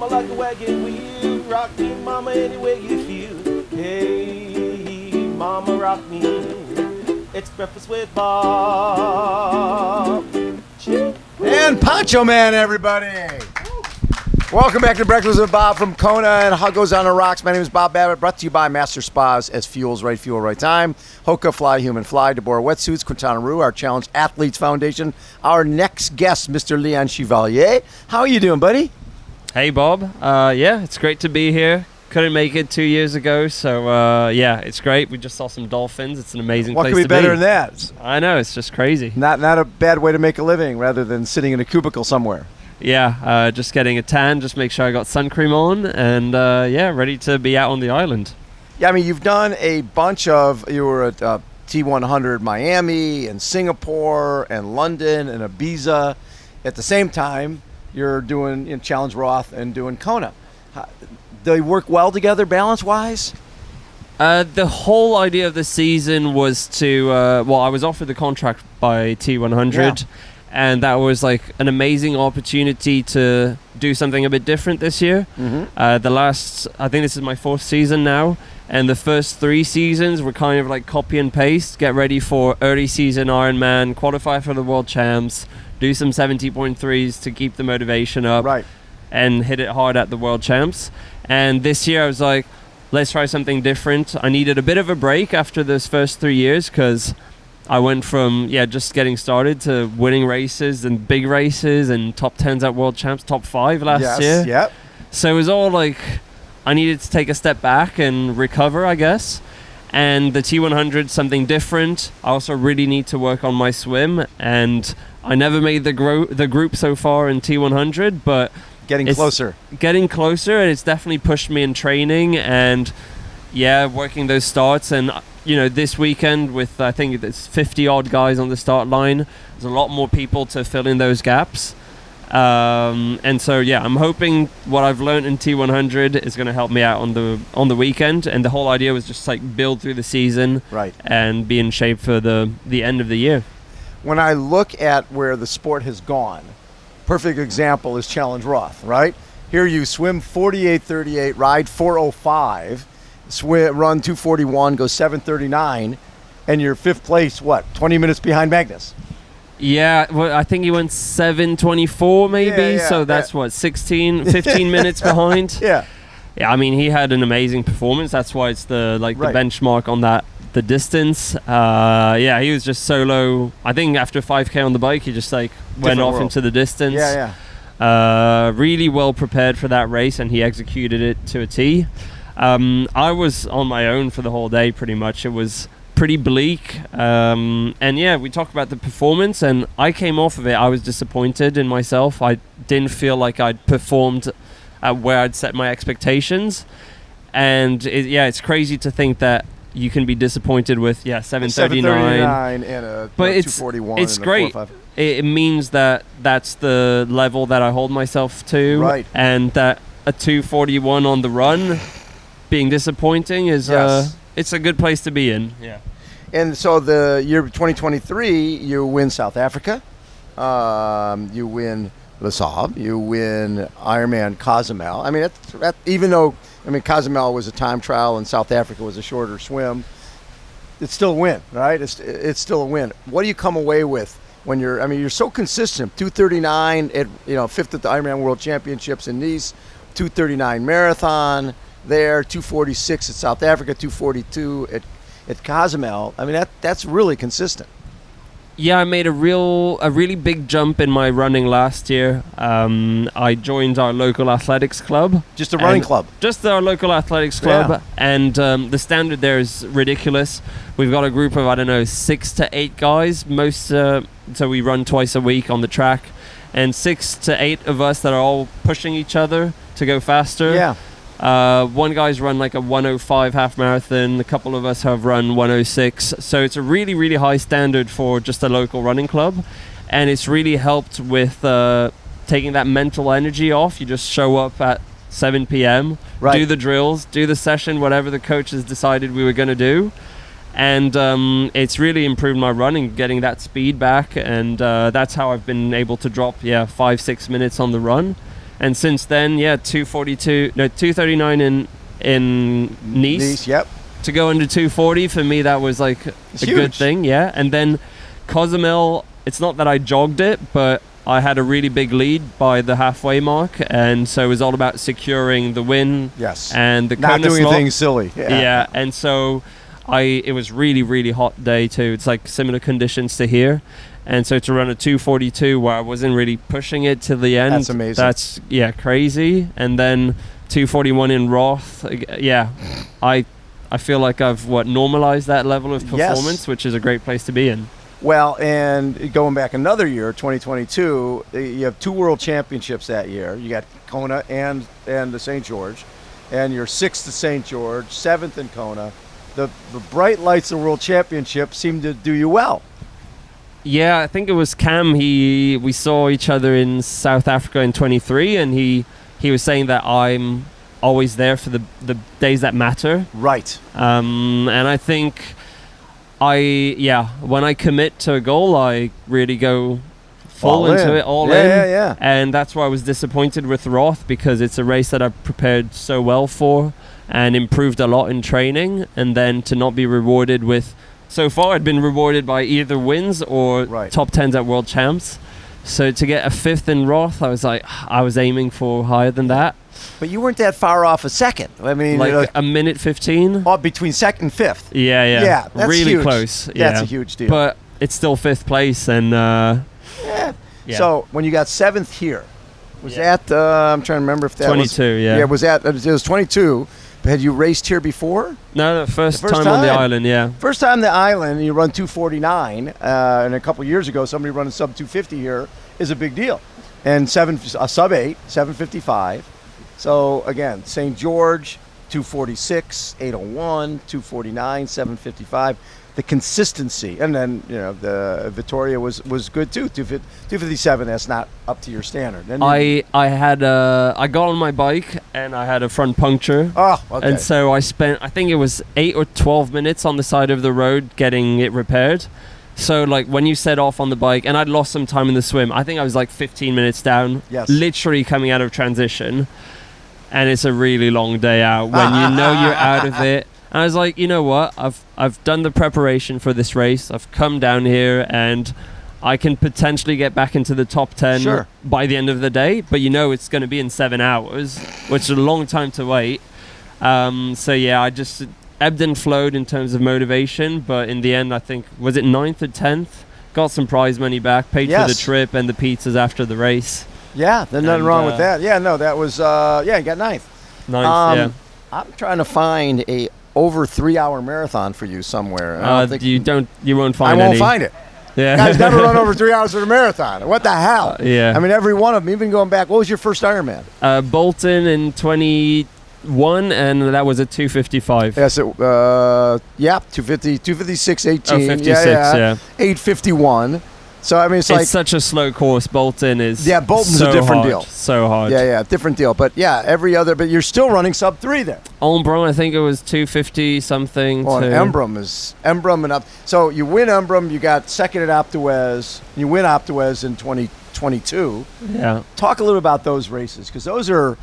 mama like a wagon wheel. Rock me, mama, any way you feel. Hey, mama, rock me. It's Breakfast with Bob. And Poncho Man, everybody. Welcome back to Breakfast with Bob from Kona and Huggo's on the Rocks. My name is Bob Babbitt, brought to you by Master Spas SFuels, right fuel, right time. HOKA, Fly Human Fly, Deboer Wetsuits, Quintana, our Challenge Athletes Foundation. Our next guest, Mr. Leon Chevalier. How are you doing, buddy? Hey, Bob. Yeah, it's great to be here. Couldn't make it 2 years ago, so yeah, it's great. We just saw some dolphins. It's an amazing place to be. What could be better than that? I know, it's just crazy. Not a bad way to make a living rather than sitting in a cubicle somewhere. Yeah, just getting a tan, just make sure I got sun cream on, and yeah, ready to be out on the island. Yeah, I mean, you've done a bunch of, you were at T100 Miami and Singapore and London and Ibiza. At the same time, you're doing Challenge Roth and doing Kona. Do they work well together balance-wise? The whole idea of the season was to, well, I was offered the contract by T100. Yeah. And that was like an amazing opportunity to do something a bit different this year. Mm-hmm. I think this is my fourth season now. And the first 3 seasons were kind of like copy and paste. Get ready for early season Ironman, qualify for the World Champs, do some 70.3s to keep the motivation up. Right. And hit it hard at the World Champs. And this year I was like, let's try something different. I needed a bit of a break after those first 3 years because I went from, just getting started to winning races and big races and top 10s at World Champs, top 5 last year. Yep. So it was all like, I needed to take a step back and recover, I guess. And the T100, something different. I also really need to work on my swim. And I never made the group so far in T100, but Getting closer, and it's definitely pushed me in training and working those starts. And this weekend with I think there's 50 odd guys on the start line, there's a lot more people to fill in those gaps. And so I'm hoping what I've learned in T100 is going to help me out on the weekend. And the whole idea was just like build through the season, right, and be in shape for the end of the year. When I look at where the sport has gone, perfect example is Challenge Roth, right? Here you swim 48:38, ride 4:05, run 2:41, go 7:39, and you're 5th place, 20 minutes behind Magnus? Yeah, well, I think he went 7:24 maybe, so that's 15 minutes behind. Yeah, I mean, he had an amazing performance. That's why it's the benchmark on the distance. He was just solo. I think after 5K on the bike, he just went off into the distance. Really well prepared for that race, and he executed it to a T. I was on my own for the whole day pretty much. It was pretty bleak. We talked about the performance, and I came off of it. I was disappointed in myself. I didn't feel like I'd performed at where I'd set my expectations. And it's crazy to think that you can be disappointed with 7:39 and a but 2:41. It's great. It means that that's the level that I hold myself to, right? And that a 2:41 on the run being disappointing is it's a good place to be in. Yeah. And so the year 2023, you win South Africa, you win Les Sables, you win Ironman Cozumel. I mean, even though Cozumel was a time trial and South Africa was a shorter swim, it's still a win, right? It's still a win. What do you come away with when you're so consistent? 2:39 at 5th at the Ironman World Championships in Nice, 2:39 marathon there, 2:46 at South Africa, 2:42 at Cozumel. I mean, that's really consistent. Yeah, I made a really big jump in my running last year. I joined our local athletics club. Just a running club? Just our local athletics club. Yeah. And the standard there is ridiculous. We've got a group of, 6 to 8 guys. So we run twice a week on the track. And 6 to 8 of us that are all pushing each other to go faster. Yeah. One guy's run like a 1:05 half marathon. A couple of us have run 1:06. So it's a really, really high standard for just a local running club. And it's really helped with taking that mental energy off. You just show up at 7 p.m., right, do the drills, do the session, whatever the coaches decided we were going to do. And it's really improved my running, getting that speed back. And that's how I've been able to drop, 5-6 minutes on the run. And since then, 239 in Nice. Yep. To go under 240 for me, that was like It's a huge. good thing. Yeah. And then Cozumel, it's not that I jogged it, but I had a really big lead by the halfway mark, and so it was all about securing the win. Yes. And the Not Kona doing slot. anything silly. Yeah. And so it was really, really hot day too. It's like similar conditions to here. And so to run a 242 where I wasn't really pushing it to the end. That's amazing. That's crazy. And then 241 in Roth. I feel like I've normalized that level of performance, which is a great place to be in. Well, and going back another year, 2022, you have 2 world championships that year. You got Kona and the St. George, and you're 6th to St. George, 7th in Kona. The bright lights of the world championship seem to do you well. Yeah, I think it was Cam. We saw each other in South Africa in 23, and he was saying that I'm always there for the days that matter. Right. And I think when I commit to a goal, I really go full into it, all in. Yeah. And that's why I was disappointed with Roth, because it's a race that I've prepared so well for and improved a lot in training, and then to not be rewarded with... So far, I'd been rewarded by either wins or top 10s at World Champs. So to get a 5th in Roth, I was aiming for higher than that. But you weren't that far off a second. I mean, like a minute 15. Oh, between 2nd and 5th. Yeah, that's really huge. close. That's a huge deal. But it's still 5th place, and So when you got 7th here, was that? I'm trying to remember if that 22. was, yeah, was that? It was 22. Had you raced here before? No, first time on the island. Yeah, first time on the island. You run 249, and a couple years ago, somebody running sub 250 here is a big deal, and sub 8, 755. So again, St. George, 246, 801, 249, 755. The consistency, and then the Vittoria was good too. 257. That's not up to your standard. And I got on my bike and I had a front puncture. Oh, okay. And so I spent, I think it was 8 or 12 minutes on the side of the road getting it repaired. So like when you set off on the bike, and I'd lost some time in the swim. I think I was like 15 minutes down. Yes. Literally coming out of transition, and it's a really long day out when you know you're out of it. And I was like, you know what? I've done the preparation for this race. I've come down here, and I can potentially get back into the top 10 by the end of the day. But it's going to be in 7 hours, which is a long time to wait. I just ebbed and flowed in terms of motivation. But in the end, I think, was it 9th or 10th? Got some prize money back, paid for the trip and the pizzas after the race. Yeah, there's nothing wrong with that. Yeah, no, that was, you got 9th. 9th, I'm trying to find a over 3-hour marathon for you somewhere. You won't find any. I won't find it. Yeah. Guys never run over 3 hours for a marathon. What the hell? Yeah. I mean, every one of them, even going back, what was your first Ironman? Bolton in 21, and that was a 255. Yes, 250, 256, 18. Oh, 56, yeah. 851. So, I mean, it's like... It's such a slow course. Bolton is Bolton's so a different hard, deal. So hard. Yeah, different deal. But, every other... But you're still running sub 3 there. Embrun, I think it was 250 something. Oh, and Embrun and up. So, you win Embrun, you got second at Alpe d'Huez. You win Alpe d'Huez in 2022. Yeah. Talk a little about those races, because those are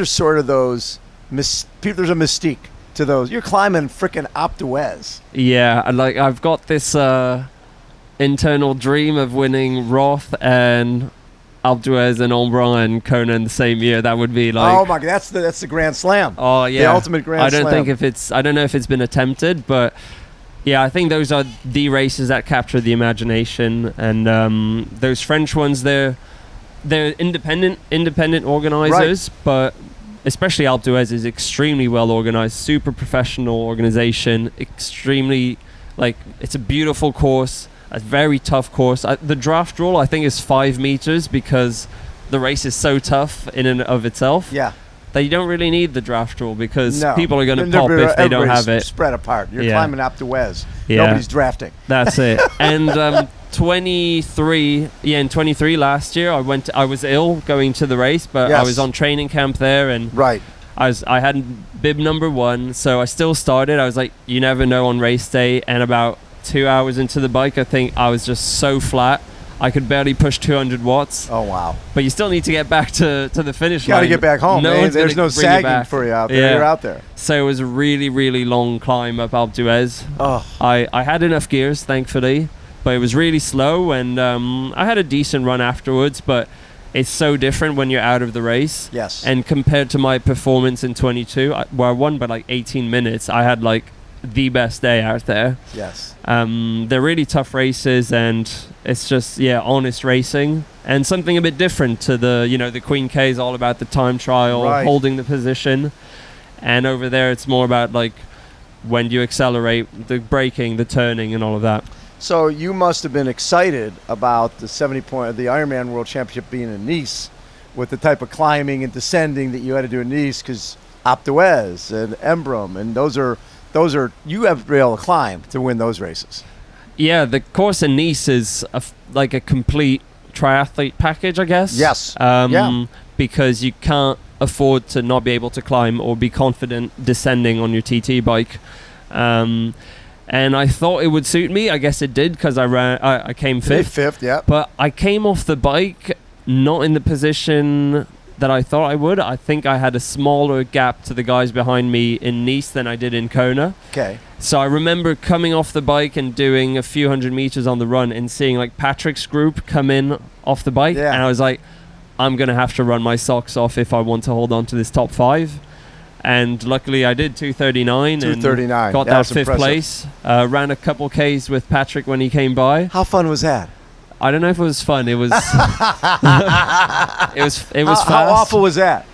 sort of those... There's a mystique to those. You're climbing freaking Alpe d'Huez. Yeah, I've got this... internal dream of winning Roth and Alpe d'Huez and Embrun and Kona in the same year. That would be like... Oh my God, that's the Grand Slam. Oh yeah, the ultimate Grand Slam. I don't know if it's been attempted, but yeah, I think those are the races that capture the imagination. And those French ones, they're independent organizers, but especially Alpe d'Huez is extremely well organized, super professional organization, extremely it's a beautiful course. A very tough course. The draft rule, I think, is 5 meters because the race is so tough in and of itself. Yeah. That you don't really need the draft rule because people are going to pop if they don't have it. Spread apart. You're climbing Alpe d'Huez. Yeah. Nobody's drafting. That's it. And 23 last year, I was ill going to the race, but I was on training camp there, and I had bib number 1, so I still started. I was like, you never know on race day, and about 2 hours into the bike, I think I was just so flat. I could barely push 200 watts. Oh, wow. But you still need to get back to the finish You got line. to get back home. No one's There's gonna no bring you sagging back. for you out there. Yeah. You're out there. So it was a really, really long climb up Alpe d'Huez. Oh. I had enough gears, thankfully, but it was really slow, and I had a decent run afterwards, but it's so different when you're out of the race. Yes. And compared to my performance in 22, where I won by like 18 minutes, I had like the best day out there. Yes. They're really tough races, and it's just, honest racing. And something a bit different to the Queen K is all about the time trial, Right. holding the position. And over there, it's more about like when you accelerate, the braking, the turning, and all of that. So you must have been excited about the the Ironman World Championship being in Nice, with the type of climbing and descending that you had to do in Nice, because Alpe d'Huez and Embrun, and those are you have to be able to climb to win those races. Yeah, the course in Nice is like a complete triathlete package, I guess. Yes. Because you can't afford to not be able to climb or be confident descending on your TT bike. And I thought it would suit me. I guess it did, because I came fifth. Fifth, yeah. But I came off the bike not in the position that I thought I would. I think I had a smaller gap to the guys behind me in Nice than I did in Kona. Okay. So I remember coming off the bike and doing a few hundred meters on the run and seeing like Patrick's group come in off the bike. Yeah. And I was like, I'm going to have to run my socks off if I want to hold on to this top 5. And luckily I did 2:39 and got that 5th place. Ran a couple Ks with Patrick when he came by. How fun was that? I don't know if it was fun. It was it was fast. How awful was that?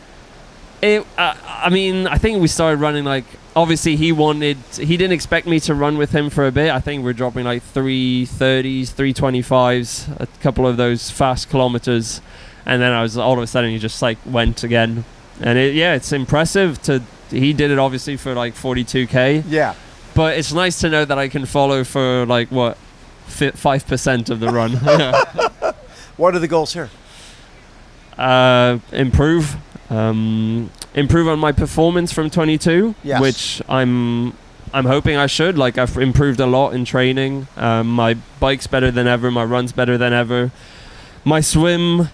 I mean, I think we started running like, obviously he didn't expect me to run with him for a bit. I think we're dropping like 3:30s, 3:25s, a couple of those fast kilometers. And then all of a sudden he just like went again. And it's impressive he did it obviously for like 42K. Yeah. But it's nice to know that I can follow for like 5% of the run. What are the goals here? Improve on my performance from 22, yes. which I'm hoping I should. Like, I've improved a lot in training. My bike's better than ever. My run's better than ever. My swim,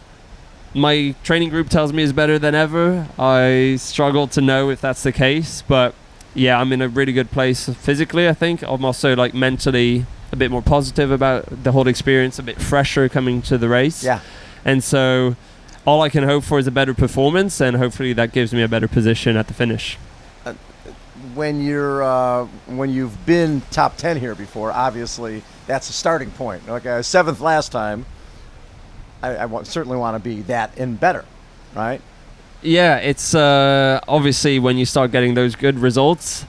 my training group tells me is better than ever. I struggle to know if that's the case, but yeah, I'm in a really good place physically. I think I'm also like mentally a bit more positive about the whole experience, a bit fresher coming to the race. Yeah. And so all I can hope for is a better performance, and hopefully that gives me a better position at the finish. When you've been top 10 here before, obviously that's a starting point. Like I was 7th last time. I certainly want to be that and better, right? Yeah, it's obviously when you start getting those good results,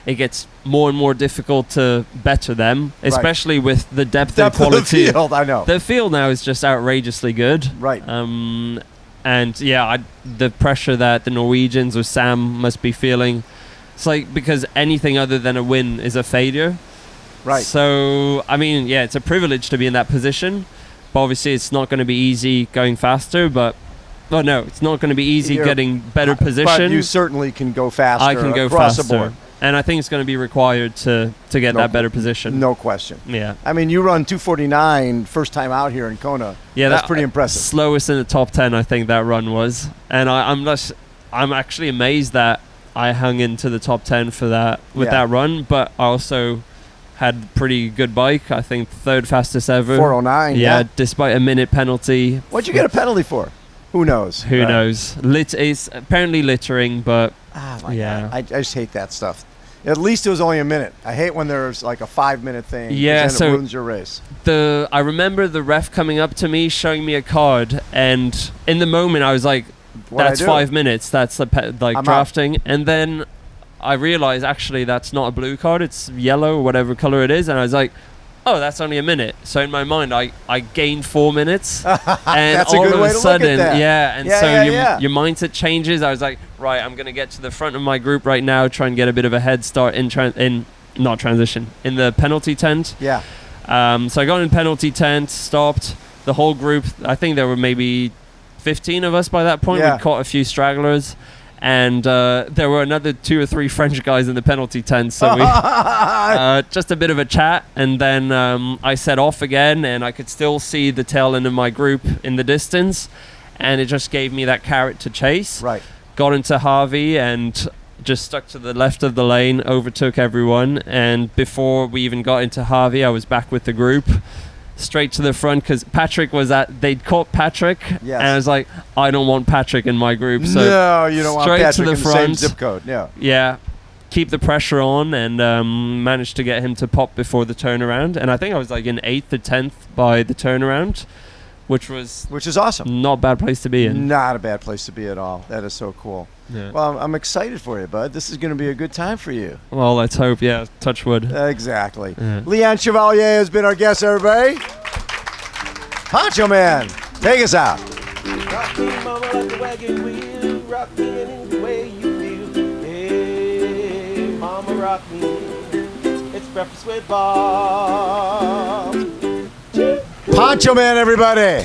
it gets more and more difficult to better them, especially with the depth and quality. Of the field, I know. The field now is just outrageously good. Right. And yeah, the pressure that the Norwegians or Sam must be feeling, it's like, because anything other than a win is a failure. Right. So, I mean, yeah, it's a privilege to be in that position. But obviously it's not going to be easy going faster, it's not going to be easy getting better position. But you certainly can go faster. I can go across faster. the board. And I think it's going to be required to get that better position. No question. Yeah. I mean, you run 2:49 first time out here in Kona. Yeah, that's pretty impressive. Slowest in the top 10, I think that run was. And I'm actually amazed that I hung into the top 10 for that that run, but I also had pretty good bike. I think 3rd fastest ever. 4:09. Yeah, despite a minute penalty. What'd you get a penalty for? Who knows? Who knows? It's apparently littering, but God. I just hate that stuff. At least it was only a minute. I hate when there's like a 5-minute thing. Yeah, then so it ruins your race. I remember the ref coming up to me, showing me a card, and in the moment I was like, "That's 5 minutes. That's drafting." Out. And then I realized actually that's not a blue card; it's yellow or whatever color it is, and I was like, "Oh, that's only a minute." So in my mind, I gained 4 minutes, and that's all a good of way a to sudden, look at that. your mindset changes. I was like, right, I'm gonna get to the front of my group right now, try and get a bit of a head start in the penalty tent. Yeah. So I got in penalty tent, stopped the whole group. I think there were maybe 15 of us by that point. Yeah. We caught a few stragglers. And there were another 2 or 3 French guys in the penalty tent, so we just a bit of a chat, and then I set off again, and I could still see the tail end of my group in the distance, and it just gave me that carrot to chase. Right. Got into Harvey and just stuck to the left of the lane, overtook everyone, and before we even got into Harvey, I was back with the group. Straight to the front, because Patrick was they'd caught Patrick, Yes. and I was like, I don't want Patrick in my group, so no, you don't want straight Patrick to the in the same front. zip code. Yeah. Yeah, keep the pressure on, and managed to get him to pop before the turnaround, and I think I was like in 8th or 10th by the turnaround, which is awesome. not a bad place to be in. Not a bad place to be at all. That is so cool. Yeah. Well, I'm excited for you, bud. This is going to be a good time for you. Well, let's hope. Yeah, touch wood. Exactly. Yeah. Leon Chevalier has been our guest, everybody. Poncho Man, take us out. Rock me, mama, like a wagon wheel. Rock me any way you feel. Hey, mama, rock me. It's breakfast with Bob. Poncho Man, everybody.